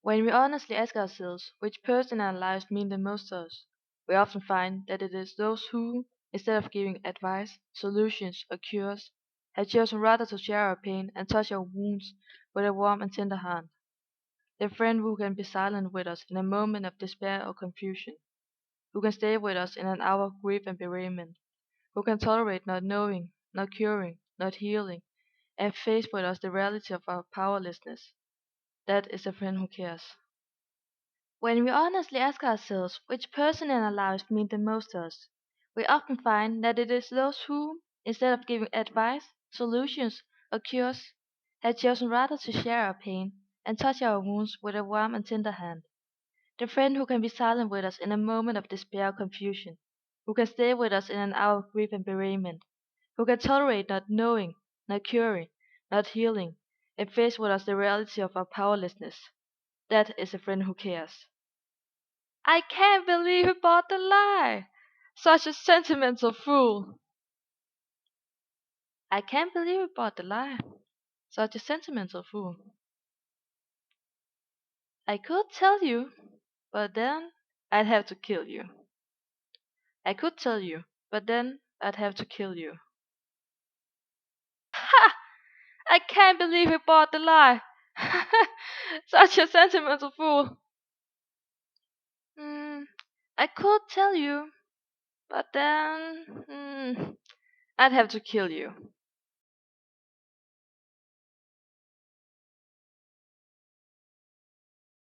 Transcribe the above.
When we honestly ask ourselves which person in our lives mean the most to us, we often find that it is those who, instead of giving advice, solutions, or cures, have chosen rather to share our pain and touch our wounds with a warm and tender hand. The friend who can be silent with us in a moment of despair or confusion, who can stay with us in an hour of grief and bereavement, who can tolerate not knowing, not curing, not healing, and face with us the reality of our powerlessness. That is a friend who cares. When we honestly ask ourselves which person in our lives means the most to us, we often find that it is those who, instead of giving advice, solutions, or cures, have chosen rather to share our pain and touch our wounds with a warm and tender hand. The friend who can be silent with us in a moment of despair or confusion, who can stay with us in an hour of grief and bereavement, who can tolerate not knowing, not curing, not healing, and face with us the reality of our powerlessness. That is a friend who cares. I can't believe he bought the lie! Such a sentimental fool! I can't believe he bought the lie. Such a sentimental fool. I could tell you, but then I'd have to kill you. I could tell you, but then I'd have to kill you. Ha! I can't believe he bought the lie. Such a sentimental fool. Hmm, I could tell you, but then I'd have to kill you.